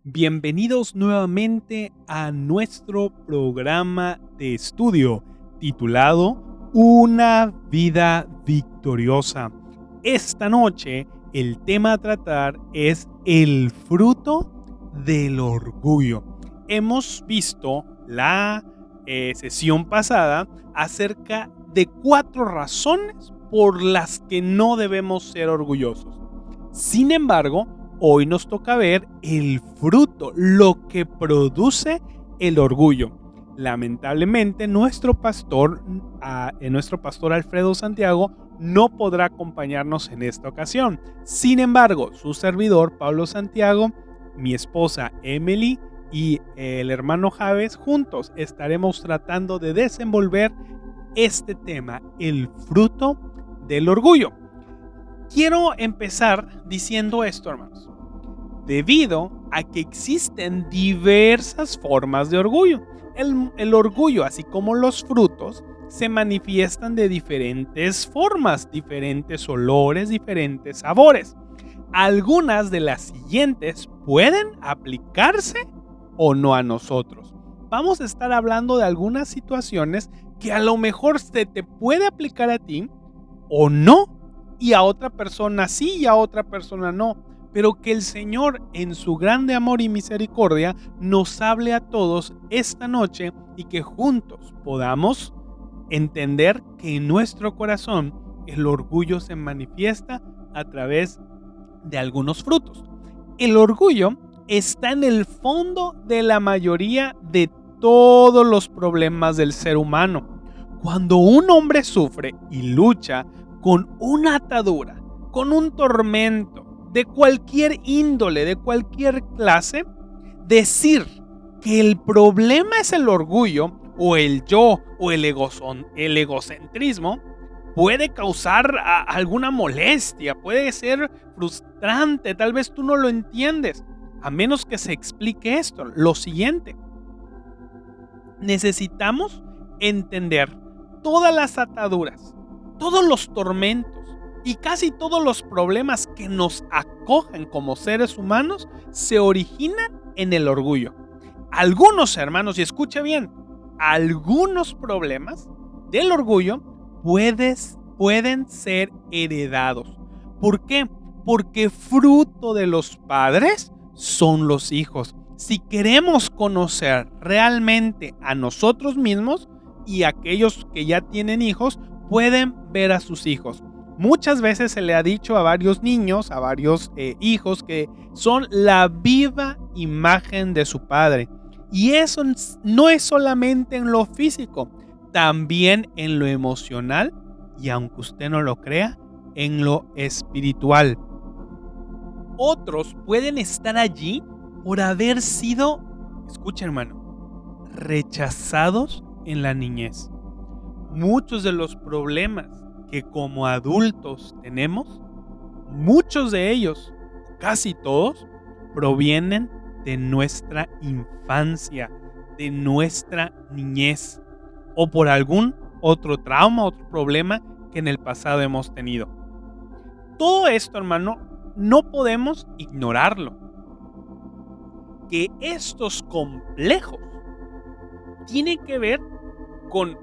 Bienvenidos nuevamente a nuestro programa de estudio titulado Una vida victoriosa. Esta noche el tema a tratar es el fruto del orgullo. Hemos visto la sesión pasada acerca de 4 razones por las que no debemos ser orgullosos. Sin embargo, hoy nos toca ver el fruto, lo que produce el orgullo. Lamentablemente, nuestro pastor Alfredo Santiago no podrá acompañarnos en esta ocasión. Sin embargo, su servidor Pablo Santiago, mi esposa Emily y el hermano Javes, juntos estaremos tratando de desenvolver este tema, el fruto del orgullo. Quiero empezar diciendo esto, hermanos. Debido a que existen diversas formas de orgullo. El orgullo, así como los frutos, se manifiestan de diferentes formas, diferentes olores, diferentes sabores. Algunas de las siguientes pueden aplicarse o no a nosotros. Vamos a estar hablando de algunas situaciones que a lo mejor se te puede aplicar a ti o no, y a otra persona sí y a otra persona no. Pero que el Señor, en su grande amor y misericordia, nos hable a todos esta noche y que juntos podamos entender que en nuestro corazón el orgullo se manifiesta a través de algunos frutos. El orgullo está en el fondo de la mayoría de todos los problemas del ser humano. Cuando un hombre sufre y lucha con una atadura, con un tormento, de cualquier índole, de cualquier clase, decir que el problema es el orgullo o el yo o el egocentrismo puede causar alguna molestia, puede ser frustrante, tal vez tú no lo entiendes, a menos que se explique esto, lo siguiente. Necesitamos entender todas las ataduras, todos los tormentos y casi todos los problemas que nos acogen como seres humanos se originan en el orgullo. Algunos, hermanos, y escuche bien, algunos problemas del orgullo pueden ser heredados. ¿Por qué? Porque fruto de los padres son los hijos. Si queremos conocer realmente a nosotros mismos y aquellos que ya tienen hijos, pueden ver a sus hijos. Muchas veces se le ha dicho a varios niños, a varios hijos, que son la viva imagen de su padre. Y eso no es solamente en lo físico, también en lo emocional y, aunque usted no lo crea, en lo espiritual. Otros pueden estar allí por haber sido, escucha hermano, rechazados en la niñez. Muchos de los problemas que como adultos tenemos, muchos de ellos, casi todos, provienen de nuestra infancia, de nuestra niñez, o por algún otro trauma, otro problema que en el pasado hemos tenido. Todo esto, hermano, no podemos ignorarlo. Que estos complejos tienen que ver con,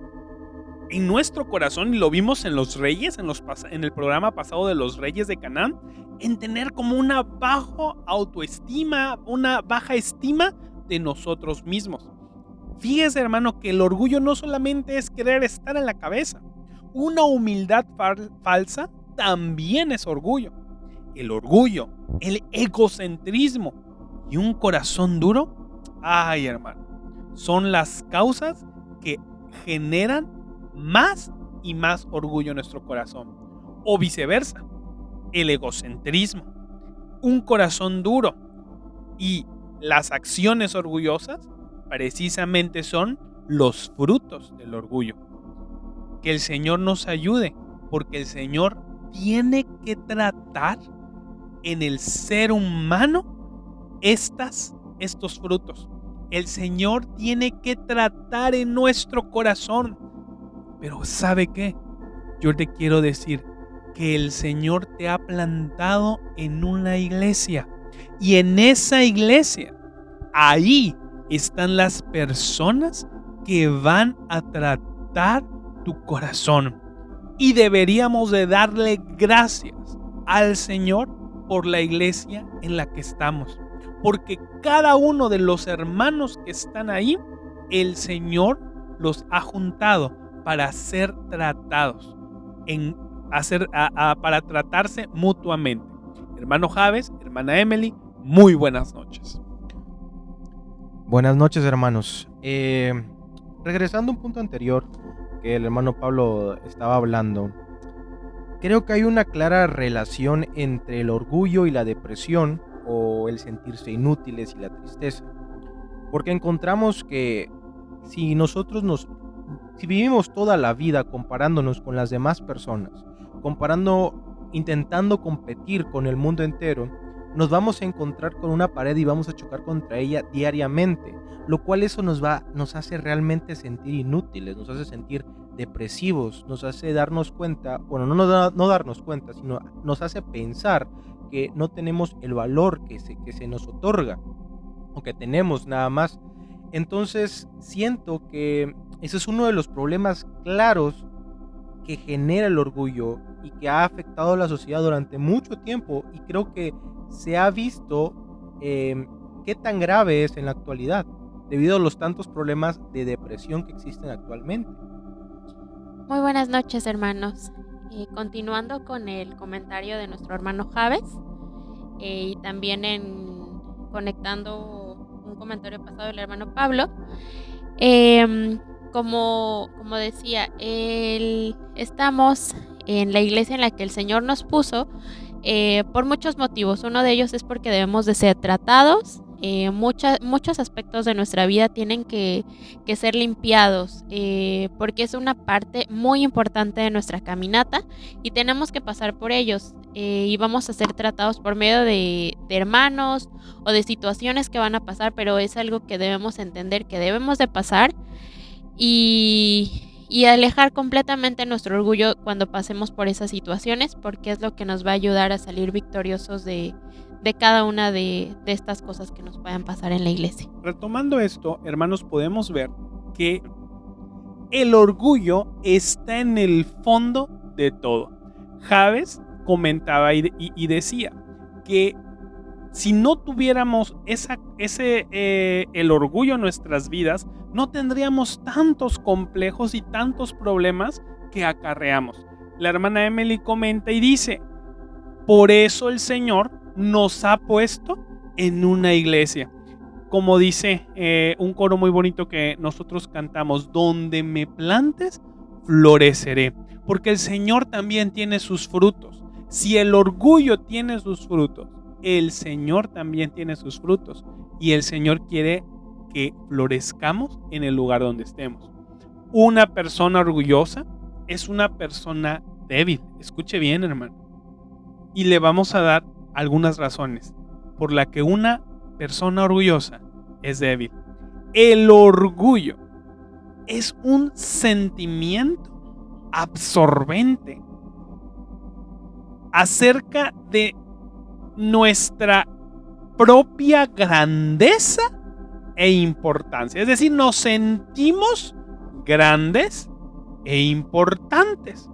en nuestro corazón, y lo vimos en los reyes, en el programa pasado de los reyes de Canaán, en tener como una baja autoestima, una baja estima de nosotros mismos. Fíjese, hermano, que el orgullo no solamente es querer estar en la cabeza. Una humildad falsa también es orgullo. El orgullo, el egocentrismo y un corazón duro, ay, hermano, son las causas que generan más y más orgullo en nuestro corazón. O viceversa, el egocentrismo, un corazón duro y las acciones orgullosas precisamente son los frutos del orgullo. Que el Señor nos ayude, porque el Señor tiene que tratar en el ser humano estos frutos. El Señor tiene que tratar en nuestro corazón. Pero ¿sabe qué? Yo te quiero decir que el Señor te ha plantado en una iglesia. Y en esa iglesia ahí están las personas que van a tratar tu corazón. Y deberíamos de darle gracias al Señor por la iglesia en la que estamos. Porque cada uno de los hermanos que están ahí, el Señor los ha juntado para ser tratados, para tratarse mutuamente. Hermano Javes, hermana Emily, muy buenas noches. Buenas noches, hermanos. Regresando a un punto anterior que el hermano Pablo estaba hablando, creo que hay una clara relación entre el orgullo y la depresión, o el sentirse inútiles y la tristeza. Porque encontramos que si vivimos toda la vida comparándonos con las demás personas, intentando competir con el mundo entero, nos vamos a encontrar con una pared y vamos a chocar contra ella diariamente, lo cual eso nos hace realmente sentir inútiles, nos hace sentir depresivos, nos hace darnos cuenta, bueno, no darnos cuenta, sino nos hace pensar que no tenemos el valor que se nos otorga, o que tenemos nada más. Entonces siento que ese es uno de los problemas claros que genera el orgullo y que ha afectado a la sociedad durante mucho tiempo, y creo que se ha visto qué tan grave es en la actualidad debido a los tantos problemas de depresión que existen actualmente. Muy buenas noches, hermanos. Continuando con el comentario de nuestro hermano Javes, y también conectando un comentario pasado del hermano Pablo, como decía, estamos en la iglesia en la que el Señor nos puso por muchos motivos. Uno de ellos es porque debemos de ser tratados. Muchos aspectos de nuestra vida tienen que ser limpiados, porque es una parte muy importante de nuestra caminata y tenemos que pasar por ellos, y vamos a ser tratados por medio de hermanos o de situaciones que van a pasar, pero es algo que debemos entender que debemos de pasar y alejar completamente nuestro orgullo cuando pasemos por esas situaciones, porque es lo que nos va a ayudar a salir victoriosos de cada una de estas cosas que nos puedan pasar en la iglesia. Retomando esto, hermanos, podemos ver que el orgullo está en el fondo de todo. Javes comentaba y decía que si no tuviéramos el orgullo en nuestras vidas, no tendríamos tantos complejos y tantos problemas que acarreamos. La hermana Emily comenta y dice: por eso el Señor nos ha puesto en una iglesia. Como dice un coro muy bonito que nosotros cantamos: donde me plantes, floreceré. Porque el Señor también tiene sus frutos. Si el orgullo tiene sus frutos, el Señor también tiene sus frutos. Y el Señor quiere que florezcamos en el lugar donde estemos. Una persona orgullosa es una persona débil. Escuche bien, hermano. Y le vamos a dar algunas razones por las que una persona orgullosa es débil. El orgullo es un sentimiento absorbente acerca de nuestra propia grandeza e importancia. Es decir, nos sentimos grandes e importantes.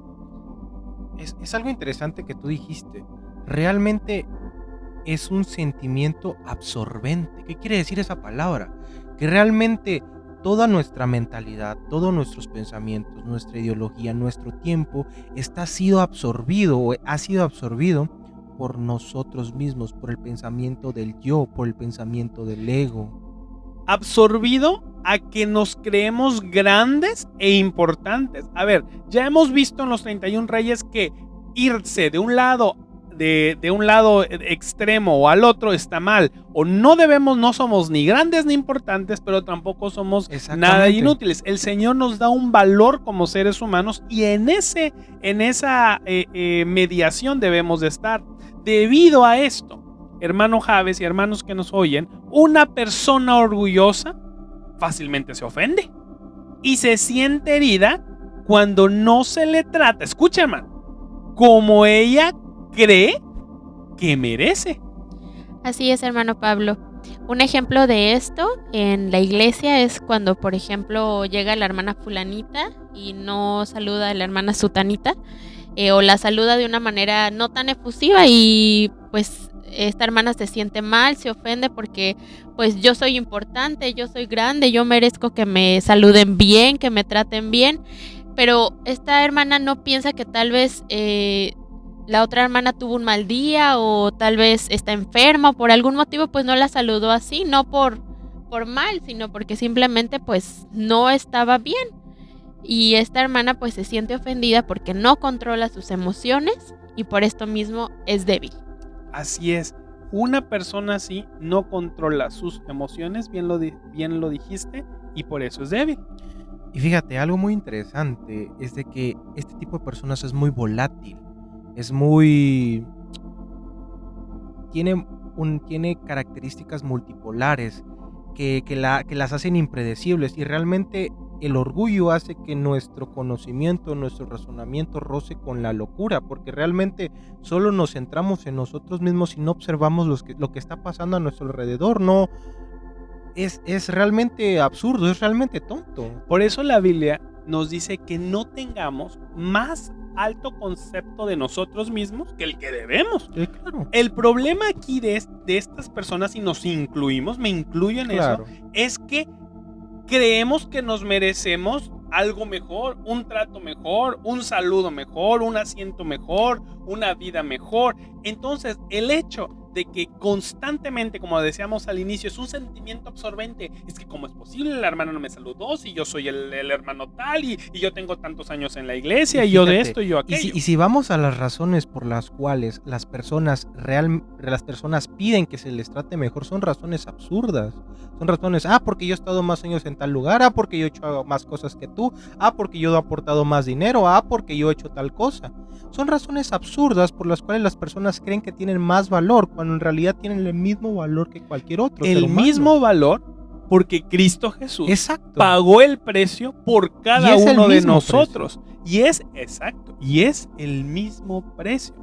Es algo interesante que tú dijiste. Realmente es un sentimiento absorbente. ¿Qué quiere decir esa palabra? Que realmente toda nuestra mentalidad, todos nuestros pensamientos, nuestra ideología, nuestro tiempo ha sido absorbido por nosotros mismos, por el pensamiento del yo, por el pensamiento del ego. Absorbido a que nos creemos grandes e importantes. A ver, ya hemos visto en los 31 Reyes que irse de un lado extremo o al otro está mal, o no somos ni grandes ni importantes, pero tampoco somos nada inútiles. El Señor nos da un valor como seres humanos, y en esa mediación debemos de estar. Debido a esto, hermano Javes y hermanos que nos oyen, una persona orgullosa fácilmente se ofende y se siente herida cuando no se le trata, escucha, hermano, como ella cree que merece. Así es, hermano Pablo. Un ejemplo de esto en la iglesia es cuando, por ejemplo, llega la hermana fulanita y no saluda a la hermana sutanita, o la saluda de una manera no tan efusiva y pues esta hermana se siente mal, se ofende porque pues yo soy importante, yo soy grande, yo merezco que me saluden bien, que me traten bien, pero esta hermana no piensa que tal vez la otra hermana tuvo un mal día o tal vez está enferma o por algún motivo pues no la saludó así, no por mal, sino porque simplemente pues no estaba bien. Y esta hermana pues se siente ofendida porque no controla sus emociones y por esto mismo es débil. Así es. Una persona así no controla sus emociones, bien lo dijiste, y por eso es débil. Y fíjate, algo muy interesante es de que este tipo de personas es muy volátil, es muy... tiene características multipolares que las hacen impredecibles, y realmente el orgullo hace que nuestro conocimiento, nuestro razonamiento roce con la locura, porque realmente solo nos centramos en nosotros mismos y no observamos lo que está pasando a nuestro alrededor. No, es realmente absurdo, es realmente tonto. Por eso la Biblia nos dice que no tengamos más alto concepto de nosotros mismos que el que debemos. Claro. El problema aquí de estas personas, y nos incluimos, me incluyo en Claro. eso, es que creemos que nos merecemos algo mejor, un trato mejor, un saludo mejor, un asiento mejor, una vida mejor. Entonces, el hecho de que constantemente, como decíamos al inicio, es un sentimiento absorbente. Es que ¿cómo es posible? La hermana no me saludó, si yo soy el hermano tal y yo tengo tantos años en la iglesia y yo de esto y yo aquello. Y si vamos a las razones por las cuales las personas piden que se les trate mejor, son razones absurdas. Son razones, porque yo he estado más años en tal lugar, porque yo he hecho más cosas que tú, porque yo he aportado más dinero, porque yo he hecho tal cosa. Son razones absurdas por las cuales las personas creen que tienen más valor, cuando en realidad tienen el mismo valor que cualquier otro ser humano. El mismo valor, porque Cristo Jesús pagó el precio por cada uno de nosotros. Y es el mismo precio.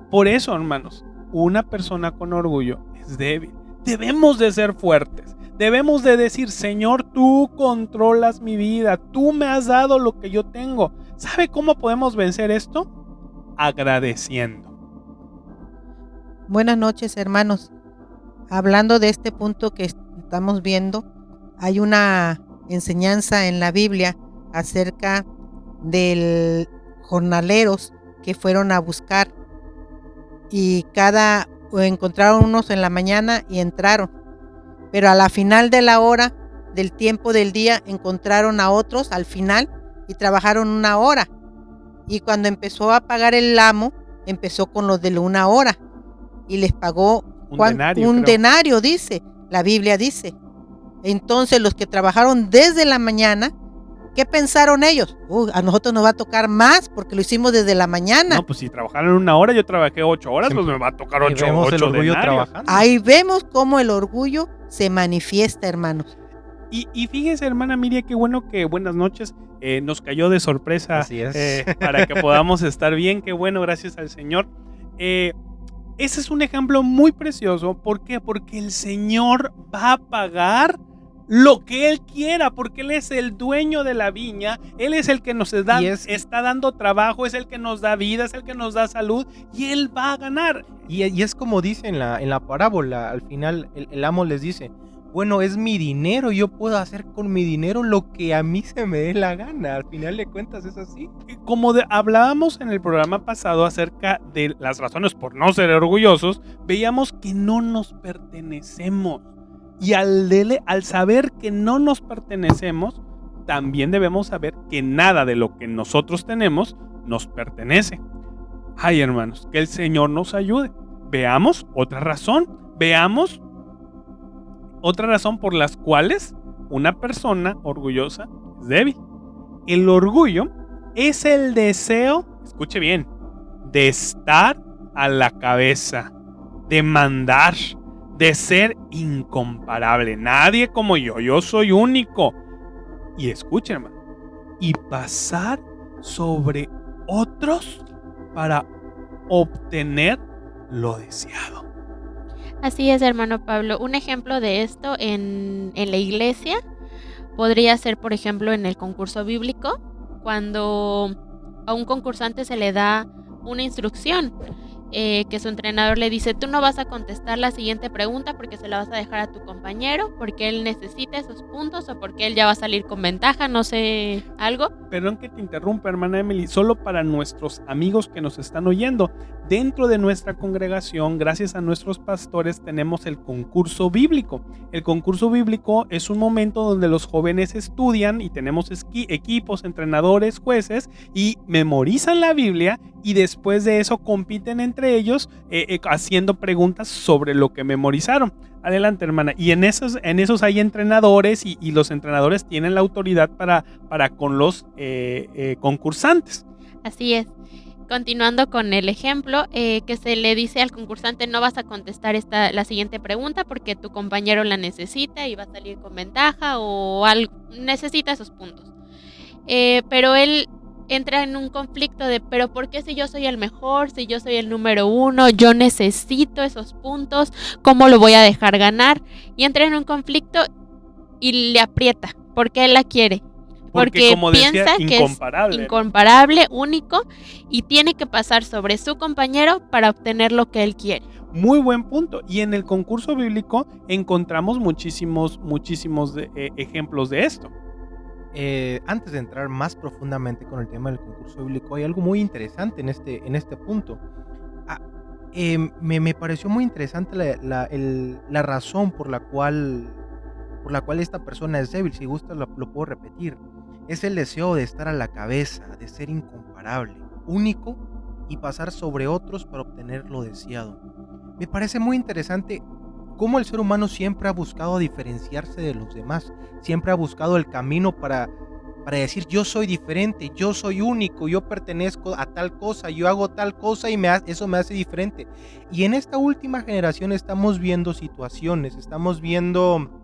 Por eso, hermanos, una persona con orgullo es débil. Debemos de ser fuertes. Debemos de decir, Señor, tú controlas mi vida. Tú me has dado lo que yo tengo. ¿Sabe cómo podemos vencer esto? Agradeciendo. Buenas noches, hermanos. Hablando de este punto que estamos viendo, hay una enseñanza en la Biblia acerca de jornaleros que fueron a buscar y encontraron unos en la mañana y entraron, pero a la final de la hora del tiempo del día encontraron a otros al final y trabajaron 1 hora, y cuando empezó a pagar el amo empezó con los de 1 hora y les pagó un denario, dice, la Biblia dice. Entonces los que trabajaron desde la mañana, ¿qué pensaron ellos? A nosotros nos va a tocar más porque lo hicimos desde la mañana. No, pues si trabajaron 1 hora, yo trabajé 8 horas, pues me va a tocar 8 denarios. Ahí vemos cómo el orgullo se manifiesta, hermanos. Y fíjese, hermana Miriam, qué bueno que buenas noches. Nos cayó de sorpresa. Así es. Para que podamos estar bien. Qué bueno, gracias al Señor. Ese es un ejemplo muy precioso. ¿Por qué? Porque el Señor va a pagar lo que Él quiera, porque Él es el dueño de la viña. Él es el que nos está dando trabajo, es el que nos da vida, es el que nos da salud, y Él va a ganar. Y es como dice en la parábola, al final el amo les dice, bueno, es mi dinero, yo puedo hacer con mi dinero lo que a mí se me dé la gana. Al final de cuentas es así. Como hablábamos en el programa pasado acerca de las razones por no ser orgullosos, veíamos que no nos pertenecemos. Y al saber que no nos pertenecemos, también debemos saber que nada de lo que nosotros tenemos nos pertenece. Ay, hermanos, que el Señor nos ayude. Veamos otra razón por las cuales una persona orgullosa es débil. El orgullo es el deseo, escuche bien, de estar a la cabeza, de mandar, de ser incomparable. Nadie como yo soy único. Y escuche, hermano, y pasar sobre otros para obtener lo deseado. Así es, hermano Pablo. Un ejemplo de esto en la iglesia podría ser, por ejemplo, en el concurso bíblico, cuando a un concursante se le da una instrucción, que su entrenador le dice, tú no vas a contestar la siguiente pregunta porque se la vas a dejar a tu compañero, porque él necesita esos puntos o porque él ya va a salir con ventaja, no sé, algo. Perdón que te interrumpa, hermana Emily, solo para nuestros amigos que nos están oyendo. Dentro de nuestra congregación, gracias a nuestros pastores, tenemos el concurso bíblico. El concurso bíblico es un momento donde los jóvenes estudian y tenemos equipos, entrenadores, jueces y memorizan la Biblia y después de eso compiten entre ellos haciendo preguntas sobre lo que memorizaron. Adelante, hermana. Y en esos hay entrenadores y los entrenadores tienen la autoridad para con los concursantes. Así es. Continuando con el ejemplo, que se le dice al concursante, no vas a contestar la siguiente pregunta porque tu compañero la necesita y va a salir con ventaja o necesita esos puntos. Pero él entra en un conflicto de, pero ¿por qué si yo soy el mejor, si yo soy el número 1, yo necesito esos puntos, ¿cómo lo voy a dejar ganar? Y entra en un conflicto y le aprieta, porque él la quiere. Porque como piensa decía, que es incomparable, único, y tiene que pasar sobre su compañero para obtener lo que él quiere. Muy buen punto. Y en el concurso bíblico encontramos muchísimos ejemplos de esto. Antes de entrar más profundamente con el tema del concurso bíblico, hay algo muy interesante en este punto. Me pareció muy interesante la razón por la cual esta persona es débil. Si gusta lo puedo repetir. Es el deseo de estar a la cabeza, de ser incomparable, único y pasar sobre otros para obtener lo deseado. Me parece muy interesante cómo el ser humano siempre ha buscado diferenciarse de los demás, siempre ha buscado el camino para decir yo soy diferente, yo soy único, yo pertenezco a tal cosa, yo hago tal cosa y eso me hace diferente. Y en esta última generación estamos viendo situaciones, estamos viendo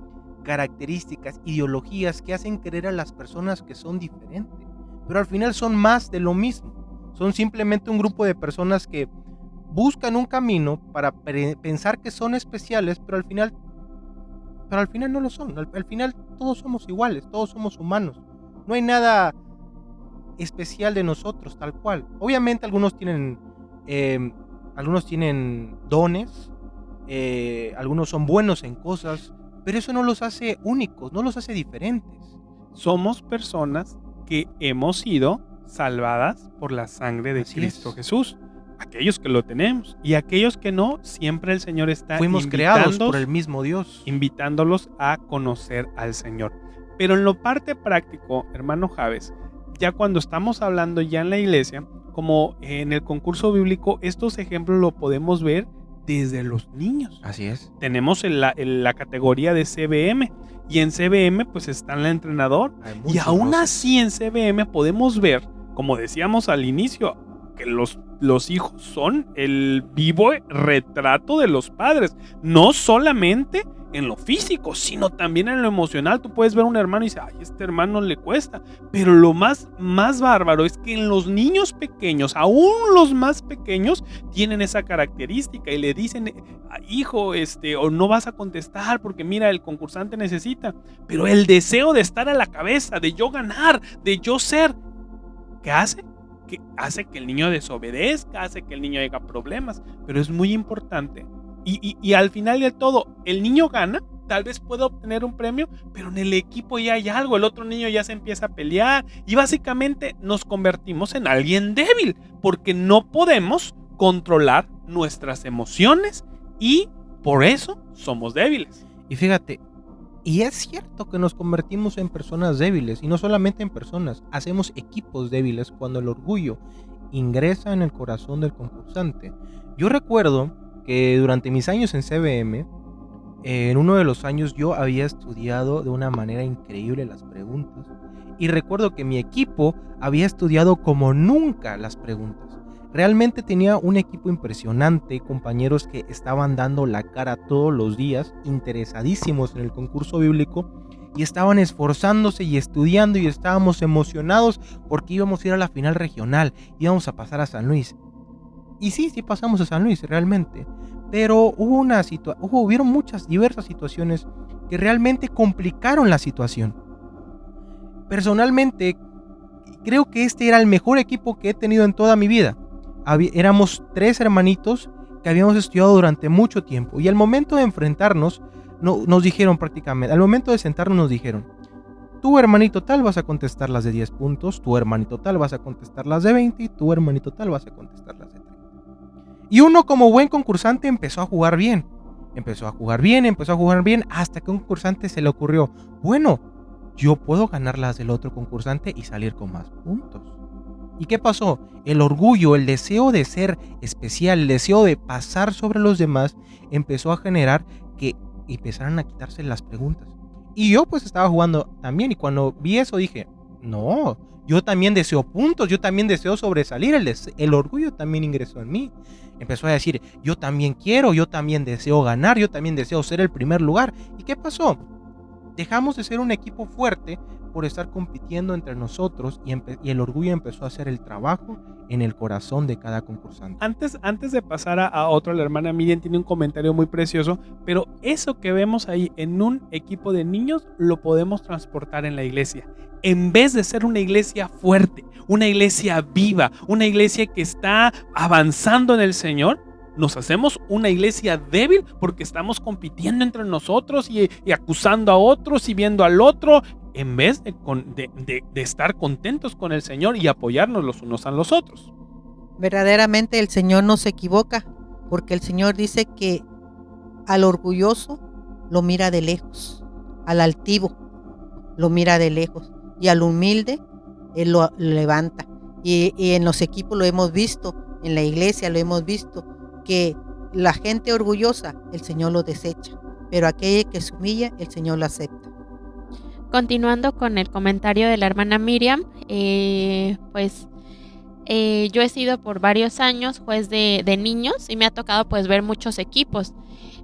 características, ideologías que hacen creer a las personas que son diferentes, pero al final son más de lo mismo, son simplemente un grupo de personas que buscan un camino para pensar que son especiales, pero al final no lo son. Al final todos somos iguales, todos somos humanos, no hay nada especial de nosotros tal cual. Obviamente algunos tienen dones, algunos son buenos en cosas, pero eso no los hace únicos, no los hace diferentes. Somos personas que hemos sido salvadas por la sangre de Cristo Jesús. Aquellos que lo tenemos y aquellos que no, siempre el Señor está creados por el mismo Dios, invitándolos a conocer al Señor. Pero en lo parte práctico, hermano Javes, ya cuando estamos hablando ya en la iglesia, como en el concurso bíblico, estos ejemplos lo podemos ver desde los niños. Así es. Tenemos la categoría de CBM y en CBM pues está el entrenador y aún así en CBM podemos ver, como decíamos al inicio, que los hijos son el vivo retrato de los padres, no solamente en lo físico, sino también en lo emocional. Tú puedes ver a un hermano y dices, ay, este hermano le cuesta, pero lo más bárbaro es que en los niños pequeños, aún los más pequeños, tienen esa característica y le dicen, hijo, o no vas a contestar porque mira, el concursante necesita, pero el deseo de estar a la cabeza, de yo ganar, de yo ser, ¿qué hace? Que hace que el niño desobedezca, hace que el niño haga problemas, pero es muy importante. Y al final de todo, el niño gana, tal vez pueda obtener un premio, pero en el equipo ya hay algo, el otro niño ya se empieza a pelear y básicamente nos convertimos en alguien débil, porque no podemos controlar nuestras emociones y por eso somos débiles. Y fíjate, y es cierto que nos convertimos en personas débiles, y no solamente en personas, hacemos equipos débiles cuando el orgullo ingresa en el corazón del concursante. Yo recuerdo que durante mis años en CBM, en uno de los años yo había estudiado de una manera increíble las preguntas, y recuerdo que mi equipo había estudiado como nunca las preguntas. Realmente tenía un equipo impresionante, compañeros que estaban dando la cara todos los días, interesadísimos en el concurso bíblico, y estaban esforzándose y estudiando, y estábamos emocionados porque íbamos a ir a la final regional, íbamos a pasar a San Luis. Y sí pasamos a San Luis realmente, Pero hubieron diversas situaciones que realmente complicaron la situación. Personalmente, creo que este era el mejor equipo que he tenido en toda mi vida. Éramos 3 hermanitos que habíamos estudiado durante mucho tiempo, y al momento de enfrentarnos, nos dijeron prácticamente, al momento de sentarnos nos dijeron: tu hermanito tal vas a contestar las de 10 puntos, tu hermanito tal vas a contestar las de 20 y tu hermanito tal vas a contestar las de 30. Y uno, como buen concursante, empezó a jugar bien, hasta que a un concursante se le ocurrió: bueno, yo puedo ganar las del otro concursante y salir con más puntos. ¿Y qué pasó? El orgullo, el deseo de ser especial, el deseo de pasar sobre los demás, empezó a generar que empezaran a quitarse las preguntas. Y yo pues estaba jugando también, y cuando vi eso dije: no, yo también deseo puntos, yo también deseo sobresalir, el orgullo también ingresó en mí. Empezó a decir: yo también quiero, yo también deseo ganar, yo también deseo ser el primer lugar. ¿Y qué pasó? Dejamos de ser un equipo fuerte por estar compitiendo entre nosotros, y el orgullo empezó a hacer el trabajo en el corazón de cada concursante. Antes de pasar a otro, la hermana Miriam tiene un comentario muy precioso, pero eso que vemos ahí en un equipo de niños lo podemos transportar en la iglesia. En vez de ser una iglesia fuerte, una iglesia viva, una iglesia que está avanzando en el Señor, nos hacemos una iglesia débil porque estamos compitiendo entre nosotros y acusando a otros y viendo al otro, en vez de estar contentos con el Señor y apoyarnos los unos a los otros. Verdaderamente el Señor no se equivoca, porque el Señor dice que al orgulloso lo mira de lejos, al altivo lo mira de lejos, y al humilde Él lo levanta. Y en los equipos lo hemos visto, en la iglesia lo hemos visto, que la gente orgullosa el Señor lo desecha, pero aquella que se humilla el Señor lo acepta. Continuando con el comentario de la hermana Miriam, yo he sido por varios años juez de niños, y me ha tocado pues ver muchos equipos.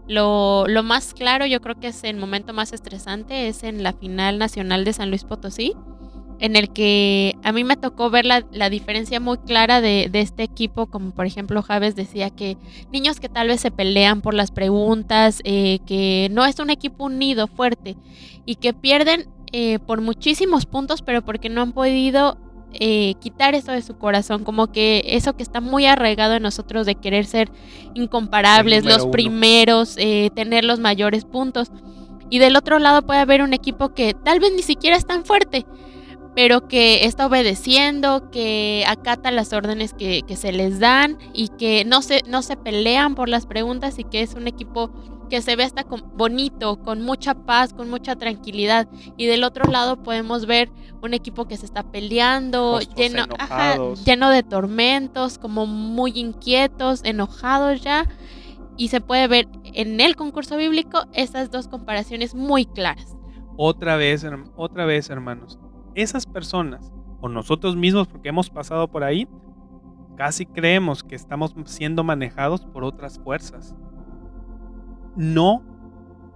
Lo más claro, yo creo que es el momento más estresante, es en la final nacional de San Luis Potosí, en el que a mí me tocó ver la diferencia muy clara de este equipo, como por ejemplo Javes decía, que niños que tal vez se pelean por las preguntas, que no es un equipo unido, fuerte, y que pierden por muchísimos puntos, pero porque no han podido quitar eso de su corazón, como que eso que está muy arraigado en nosotros de querer ser incomparables, los primeros, tener los mayores puntos. Y del otro lado puede haber un equipo que tal vez ni siquiera es tan fuerte, pero que está obedeciendo, que acata las órdenes que se les dan, y que no se pelean por las preguntas, y que es un equipo que se ve hasta bonito, con mucha paz, con mucha tranquilidad. Y del otro lado podemos ver un equipo que se está peleando, lleno de tormentos, como muy inquietos, enojados ya. Y se puede ver en el concurso bíblico esas dos comparaciones muy claras. Otra vez, hermanos, esas personas, o nosotros mismos, porque hemos pasado por ahí, casi creemos que estamos siendo manejados por otras fuerzas.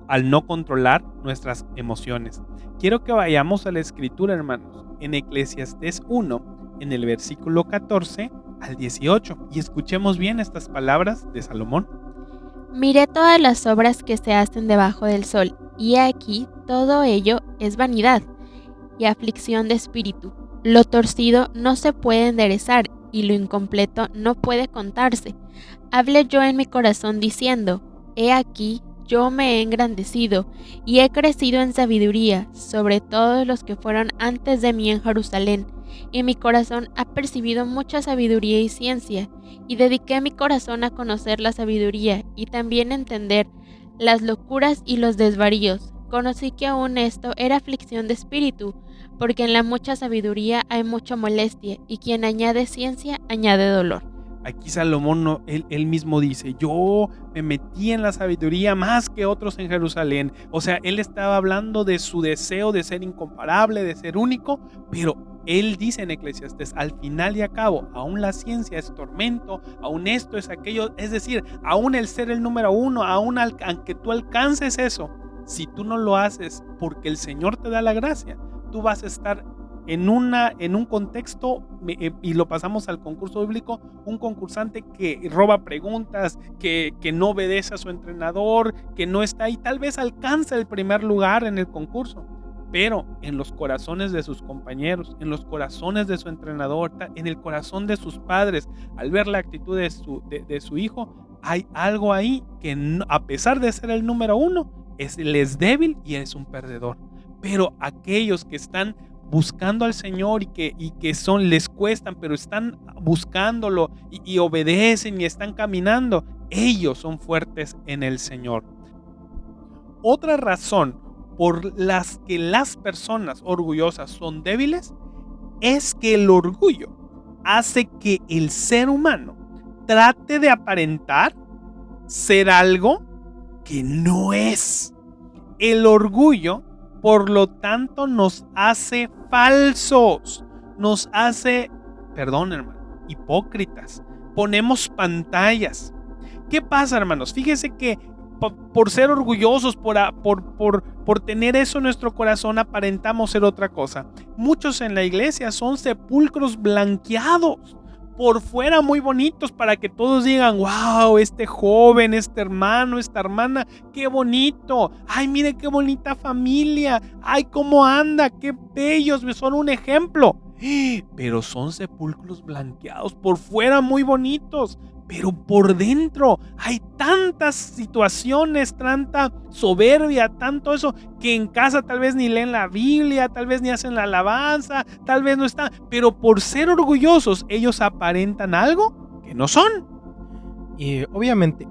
Al no controlar nuestras emociones. Quiero que vayamos a la escritura, hermanos, en Eclesiastés 1, en el versículo 14 al 18, y escuchemos bien estas palabras de Salomón. Miré todas las obras que se hacen debajo del sol, y aquí todo ello es vanidad y aflicción de espíritu. Lo torcido no se puede enderezar, y lo incompleto no puede contarse. Hablé yo en mi corazón diciendo: he aquí, yo me he engrandecido, y he crecido en sabiduría sobre todos los que fueron antes de mí en Jerusalén. Y mi corazón ha percibido mucha sabiduría y ciencia, y dediqué mi corazón a conocer la sabiduría, y también a entender las locuras y los desvaríos. Conocí que aún esto era aflicción de espíritu, porque en la mucha sabiduría hay mucha molestia, y quien añade ciencia añade dolor. Aquí Salomón, él mismo dice: yo me metí en la sabiduría más que otros en Jerusalén. O sea, él estaba hablando de su deseo de ser incomparable, de ser único, pero él dice en Eclesiastés: al final y a cabo, aún la ciencia es tormento, aún esto es aquello, es decir, aún el ser el número uno, aunque tú alcances eso, si tú no lo haces porque el Señor te da la gracia, tú vas a estar en un contexto, y lo pasamos al concurso bíblico, un concursante que roba preguntas, que no obedece a su entrenador, que no está ahí, tal vez alcanza el primer lugar en el concurso, pero en los corazones de sus compañeros, en los corazones de su entrenador, en el corazón de sus padres, al ver la actitud de su hijo, hay algo ahí que a pesar de ser el número 1, él es débil y es un perdedor. Pero aquellos que están buscando al Señor y que les cuestan, pero están buscándolo y obedecen y están caminando, ellos son fuertes en el Señor. Otra razón por las que las personas orgullosas son débiles es que el orgullo hace que el ser humano trate de aparentar ser algo que no es. El orgullo, por lo tanto, nos hace falsos, nos hace, perdón, hermano, hipócritas. Ponemos pantallas. ¿Qué pasa, hermanos? Fíjese que por ser orgullosos, por tener eso en nuestro corazón, aparentamos ser otra cosa. Muchos en la iglesia son sepulcros blanqueados, por fuera muy bonitos, para que todos digan: wow, este joven, este hermano, esta hermana, qué bonito, ay, mire qué bonita familia, ay, cómo anda, qué bellos, son un ejemplo. Pero son sepulcros blanqueados, por fuera muy bonitos, pero por dentro hay tantas situaciones, tanta soberbia, tanto eso, que en casa tal vez ni leen la Biblia, tal vez ni hacen la alabanza, tal vez no están, pero por ser orgullosos ellos aparentan algo que no son. Y obviamente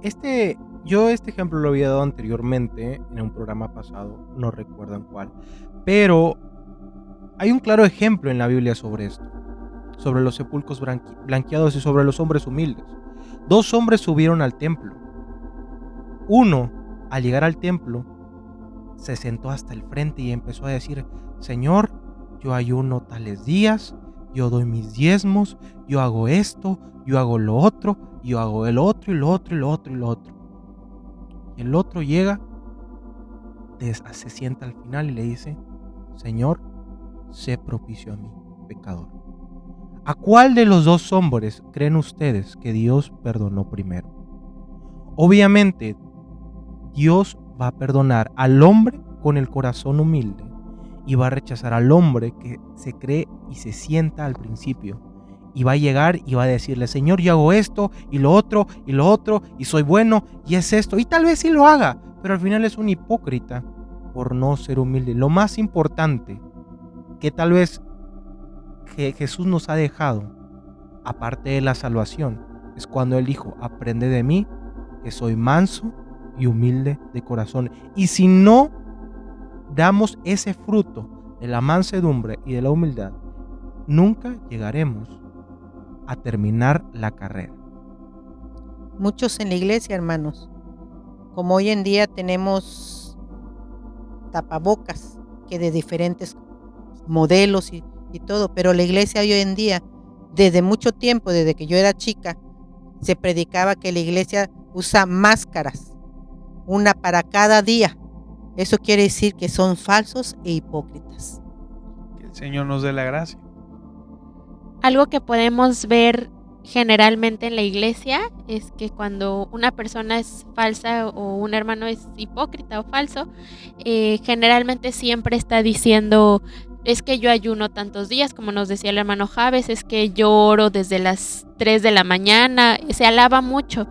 yo este ejemplo lo había dado anteriormente en un programa pasado, no recuerdo en cuál, pero hay un claro ejemplo en la Biblia sobre esto, sobre los sepulcros blanqueados y sobre los hombres humildes. 2 hombres subieron al templo. Uno, al llegar al templo, se sentó hasta el frente y empezó a decir: Señor, yo ayuno tales días, yo doy mis diezmos, yo hago esto, yo hago lo otro, yo hago el otro y lo otro y lo otro y lo otro. Y el otro llega, se sienta al final y le dice: Señor, sé propicio a mí, pecador. ¿A cuál de los 2 hombres creen ustedes que Dios perdonó primero? Obviamente, Dios va a perdonar al hombre con el corazón humilde y va a rechazar al hombre que se cree y se sienta al principio. Y va a llegar y va a decirle: Señor, yo hago esto y lo otro y lo otro y soy bueno y es esto. Y tal vez sí lo haga, pero al final es un hipócrita por no ser humilde. Lo más importante que tal vez que Jesús nos ha dejado, aparte de la salvación, es cuando Él dijo: aprende de mí, que soy manso y humilde de corazón. Y si no damos ese fruto de la mansedumbre y de la humildad, nunca llegaremos a terminar la carrera. Muchos en la iglesia, hermanos, como hoy en día tenemos tapabocas que de diferentes modelos y todo, pero la iglesia hoy en día, desde mucho tiempo, desde que yo era chica, se predicaba que la iglesia usa máscaras, una para cada día. Eso quiere decir que son falsos e hipócritas. Que el Señor nos dé la gracia. Algo que podemos ver generalmente en la iglesia es que cuando una persona es falsa o un hermano es hipócrita o falso, generalmente siempre está diciendo: es que yo ayuno tantos días, como nos decía el hermano Javes, es que yo oro desde las 3 de la mañana, se alaba mucho,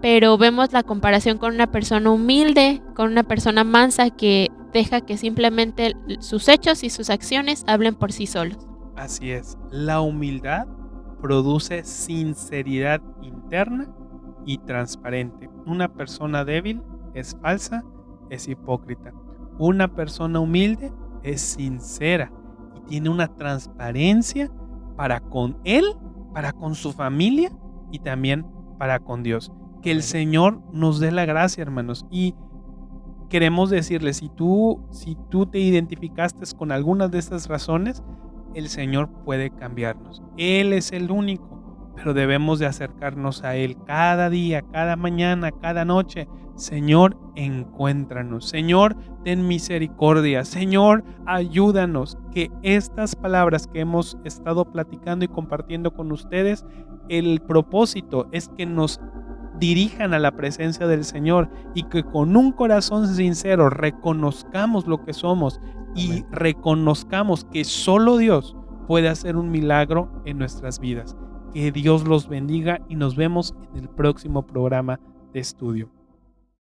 pero vemos la comparación con una persona humilde, con una persona mansa que deja que simplemente sus hechos y sus acciones hablen por sí solos. Así es, la humildad produce sinceridad interna y transparente. Una persona débil es falsa, es hipócrita. Una persona humilde es sincera y tiene una transparencia para con él, para con su familia y también para con Dios. Que el Señor nos dé la gracia, hermanos. Y queremos decirle, si tú te identificaste con algunas de estas razones, el Señor puede cambiarnos. Él es el único pero debemos de acercarnos a Él cada día, cada mañana, cada noche. Señor, encuéntranos. Señor, ten misericordia. Señor, ayúdanos. Que estas palabras que hemos estado platicando y compartiendo con ustedes, el propósito es que nos dirijan a la presencia del Señor y que con un corazón sincero reconozcamos lo que somos y reconozcamos que solo Dios puede hacer un milagro en nuestras vidas. Que Dios los bendiga y nos vemos en el próximo programa de estudio.